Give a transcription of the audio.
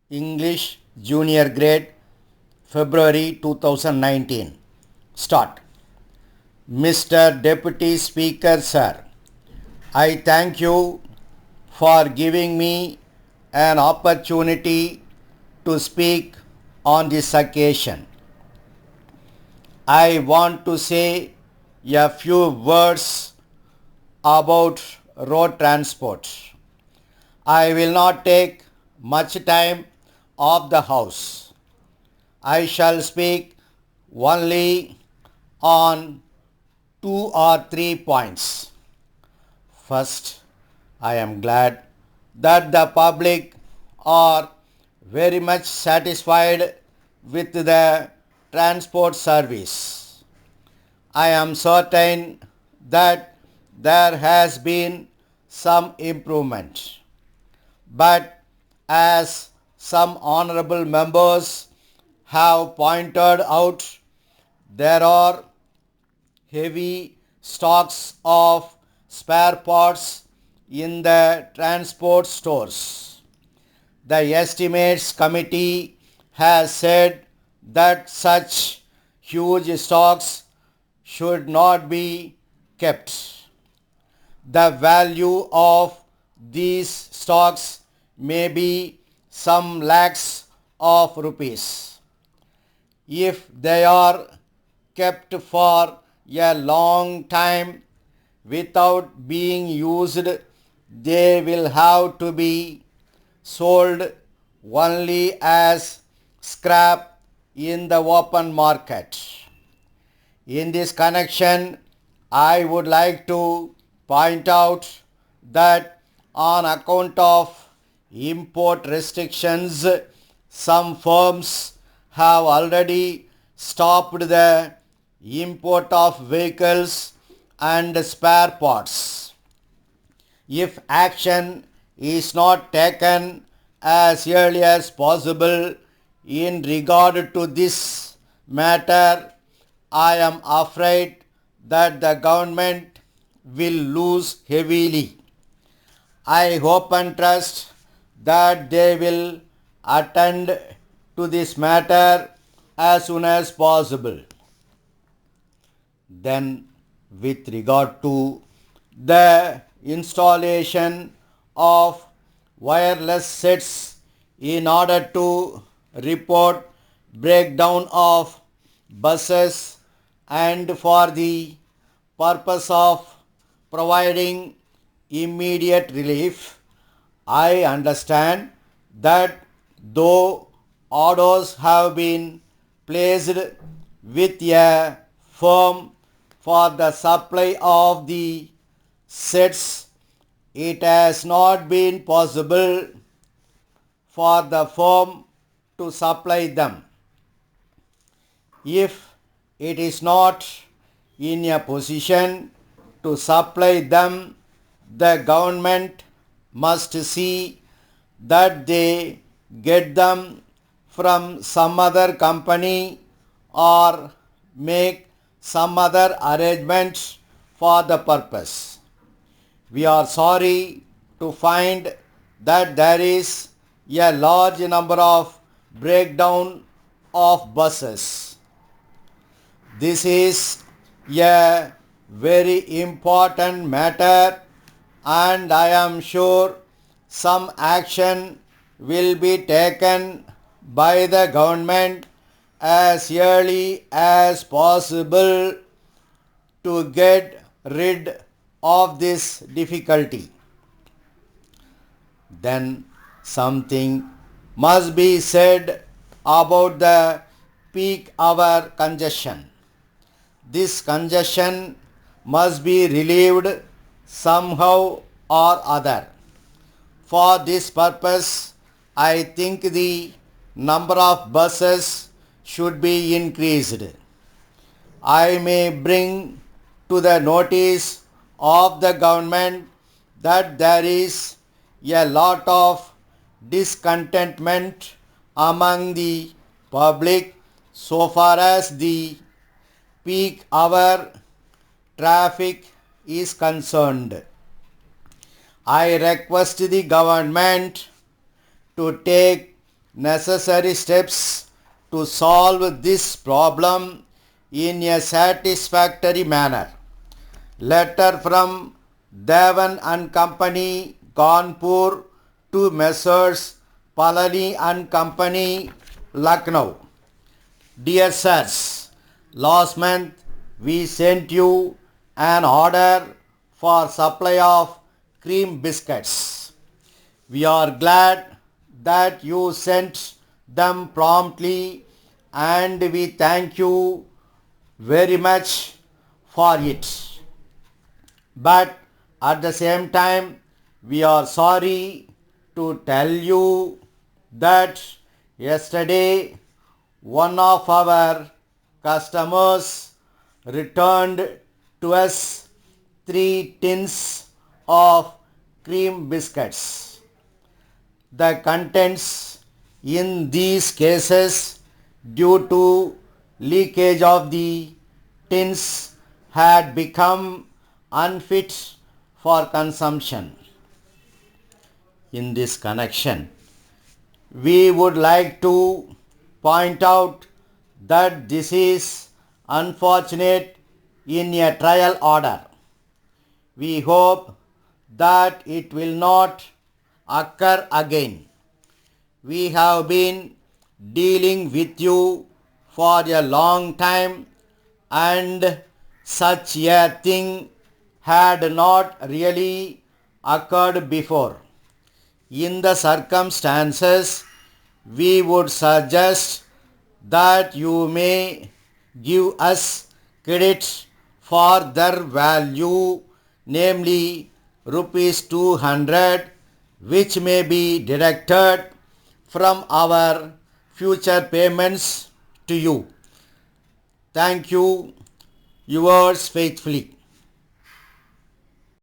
English Junior Grade, February 2019. Start. Mr. Deputy Speaker, Sir, I thank you for giving me an opportunity to speak on this occasion. I want to say a few words about road transport. I will not take much time of the House. I shall speak only on 2 or 3 points. First, I am glad that the public are very much satisfied with the transport service. I am certain that there has been some improvement. But as some honorable members have pointed out, there are heavy stocks of spare parts in the transport stores. The estimates committee has said that such huge stocks should not be kept. The value of these stocks may be some lakhs of rupees. If they are kept for a long time without being used, they will have to be sold only as scrap in the open market. In this connection, I would like to point out that on account of import restrictions, some firms have already stopped the import of vehicles and spare parts. If action is not taken as early as possible in regard to this matter, I am afraid that the government will lose heavily. I hope and trust that they will attend to this matter as soon as possible. Then, with regard to the installation of wireless sets in order to report breakdown of buses and for the purpose of providing immediate relief, I understand that though orders have been placed with a firm for the supply of the sets, it has not been possible for the firm to supply them. If it is not in a position to supply them, the government must see that they get them from some other company or make some other arrangements for the purpose. We are sorry to find that there is a large number of breakdown of buses. This is a very important matter and I am sure some action will be taken by the government as early as possible to get rid of this difficulty. Then something must be said about the peak hour congestion. This congestion must be relieved somehow or other. For this purpose, I think the number of buses should be increased. I may bring to the notice of the government that there is a lot of discontentment among the public so far as the peak hour traffic is concerned. I request the government to take necessary steps to solve this problem in a satisfactory manner. Letter from Devan and Company, Kanpur, to Messrs. Palani and Company, Lucknow. Dear sirs, last month we sent you an order for supply of cream biscuits. We are glad that you sent them promptly and we thank you very much for it. But at the same time, we are sorry to tell you that yesterday one of our customers returned to us 3 tins of cream biscuits. The contents in these cases due to leakage of the tins had become unfit for consumption. In this connection, we would like to point out that this is unfortunate in a trial order. We hope that it will not occur again. We have been dealing with you for a long time and such a thing had not really occurred before. In the circumstances, we would suggest that you may give us credit for their value, namely rupees 200, which may be deducted from our future payments to you. Thank you, yours faithfully.